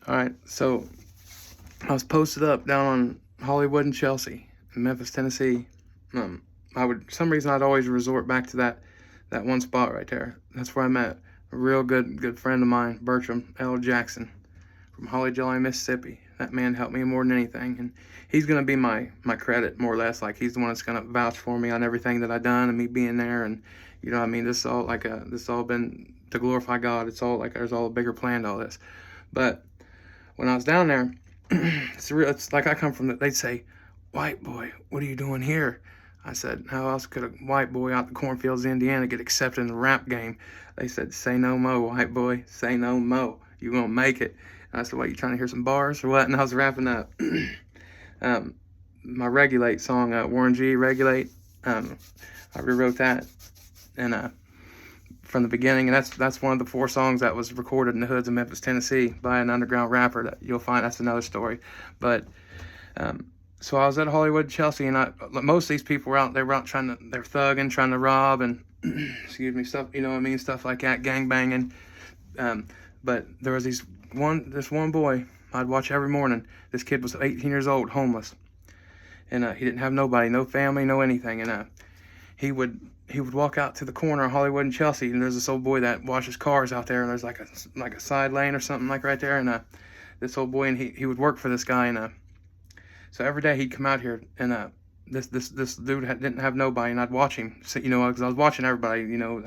All right, so I was posted up down on Hollywood and Chelsea in Memphis, Tennessee. For some reason, I'd always resort back to that one spot right there. That's where I met a real good friend of mine, Bertram L. Jackson from Holly Jolly, Mississippi. That man helped me more than anything, and he's gonna be my credit more or less. Like, he's the one that's gonna vouch for me on everything that I done and me being there. And you know what I mean, this all been to glorify God. It's all like there's all a bigger plan to all this. But when I was down there, it's like I come from they'd say, "White boy, what are you doing here?" I said, "How else could a white boy out the cornfields of Indiana get accepted in the rap game?" They said, "Say no mo, white boy, say no mo. You gonna make it." And I said, "What, you trying to hear some bars or what?" And I was rapping up my Regulate song, Warren G, Regulate. I rewrote that, and from the beginning, and that's one of the 4 songs that was recorded in the hoods of Memphis, Tennessee, by an underground rapper that you'll find. That's another story. But so I was at Hollywood, Chelsea, and most of these people were out. They were out they're thugging, trying to rob, and excuse me, stuff. You know what I mean, stuff like that, gang banging. But there was this one boy I'd watch every morning. This kid was 18 years old, homeless, and he didn't have nobody, no family, no anything, and he would walk out to the corner of Hollywood and Chelsea, and there's this old boy that washes cars out there, and there's like a side lane or something like right there, and this old boy, and he would work for this guy, and so every day he'd come out here, and this dude didn't have nobody, and I'd watch him, so, you know, because I was watching everybody, you know,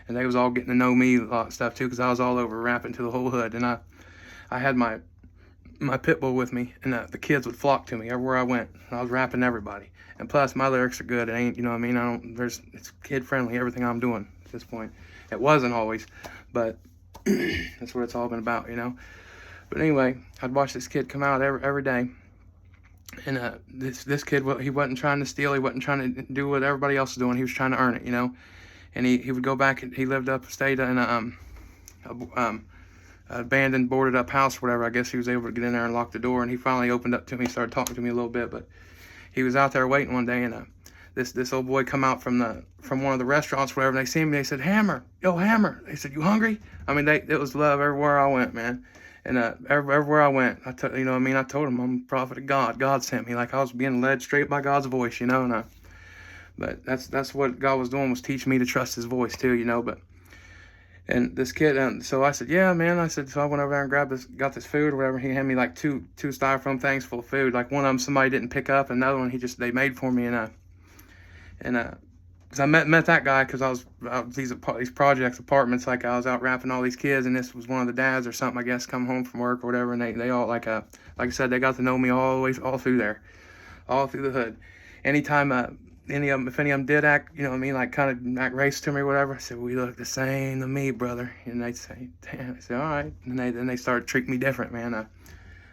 and they was all getting to know me a lot of stuff too, because I was all over rapping to the whole hood, and I had my pit bull with me, and the kids would flock to me everywhere I went. I was rapping to everybody, and plus my lyrics are good. It ain't, you know what I mean, it's kid friendly, everything I'm doing at this point. It wasn't always, but that's what it's all been about, you know. But anyway, I'd watch this kid come out every day, and this kid, he wasn't trying to steal, he wasn't trying to do what everybody else was doing, he was trying to earn it, you know. And he would go back, and he lived upstate in a abandoned, boarded up house or whatever. I guess he was able to get in there and lock the door, and he finally opened up to me, started talking to me a little bit. But he was out there waiting one day, and this old boy come out from one of the restaurants, whatever, and they seen me. They said, "Hammer, yo, Hammer." They said, "You hungry?" I mean, it was love everywhere I went, man. And everywhere I went, you know what I mean, I told him I'm a prophet of God. God sent me, like I was being led straight by God's voice, you know. And but that's what God was doing, was teaching me to trust His voice too, you know. And this kid, so I said, "Yeah, man." I said, so I went over there and got this food or whatever. He handed me like two styrofoam things full of food. Like, one of them somebody didn't pick up, and another one they made for me. And because I met that guy because I was out these projects, apartments, like I was out rapping all these kids, and this was one of the dads or something, I guess, come home from work or whatever, and they all like I said, they got to know me all through there, all through the hood. Anytime if any of them did act, you know what I mean, like kind of act racist to me or whatever, I said, "We look the same to me, brother." And they'd say, "Damn." I said, "All right." And then they started treating me different, man,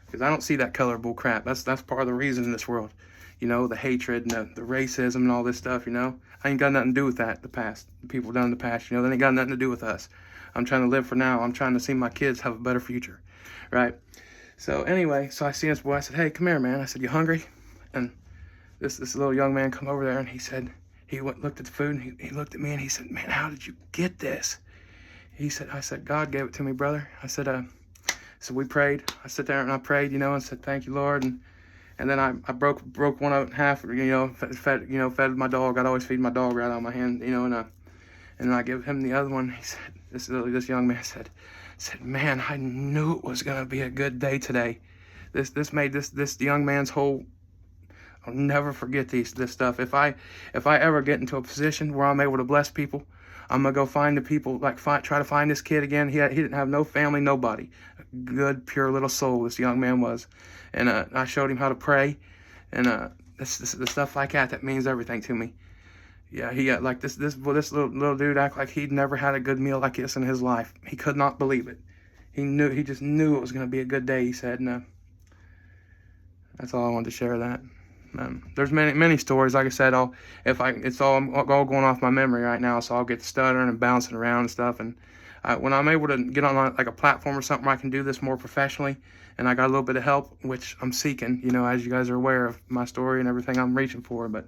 because I don't see that color bull crap. That's part of the reason in this world, you know, the hatred and the racism and all this stuff, you know. I ain't got nothing to do with that. The people done in the past, you know, they ain't got nothing to do with us. I'm trying to live for now. I'm trying to see my kids have a better future, right? So anyway, so I see this boy. I said, "Hey, come here, man." I said, "You hungry?" And this little young man come over there, and he said, looked at the food, and he looked at me, and he said, "Man, how did you get this?" I said, "God gave it to me, brother." I said, so we prayed. I sat there and I prayed, you know, and said, "Thank you, Lord." And then I broke one of it in half, you know, fed my dog. I'd always feed my dog right out of my hand, you know, and then I give him the other one. He said, this young man said, "Man, I knew it was gonna be a good day today." This made this young man's whole. I'll never forget this stuff. If I ever get into a position where I'm able to bless people, I'm gonna go find the people, try to find this kid again. He didn't have no family, nobody. A good, pure little soul, this young man was. And I showed him how to pray, and the stuff like that means everything to me. Yeah, he got like this little dude act like he'd never had a good meal like this in his life. He could not believe it. He just knew it was gonna be a good day, he said. And that's all I wanted to share of that. There's many stories. Like I said, it's all going off my memory right now, so I'll get stuttering and bouncing around and stuff. And when I'm able to get on like a platform or something where I can do this more professionally, and I got a little bit of help, which I'm seeking, you know, as you guys are aware of my story and everything I'm reaching for, but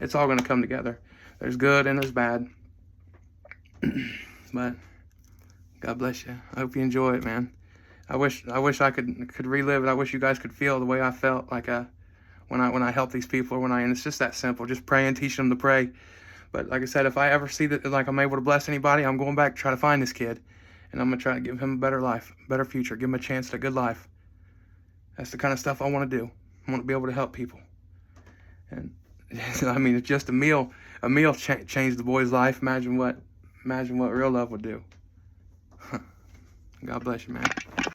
it's all going to come together. There's good and there's bad. But God bless you. I hope you enjoy it, man. I wish I could relive it. I wish you guys could feel the way I felt like when I help these people, or and it's just that simple. Just praying, teaching them to pray. But like I said, if I ever see that like I'm able to bless anybody, I'm going back to try to find this kid, and I'm gonna try to give him a better life, better future, give him a chance at a good life. That's the kind of stuff I want to do. I want to be able to help people. And I mean, it's just a meal changed the boy's life. Imagine what real love would do. God bless you, man.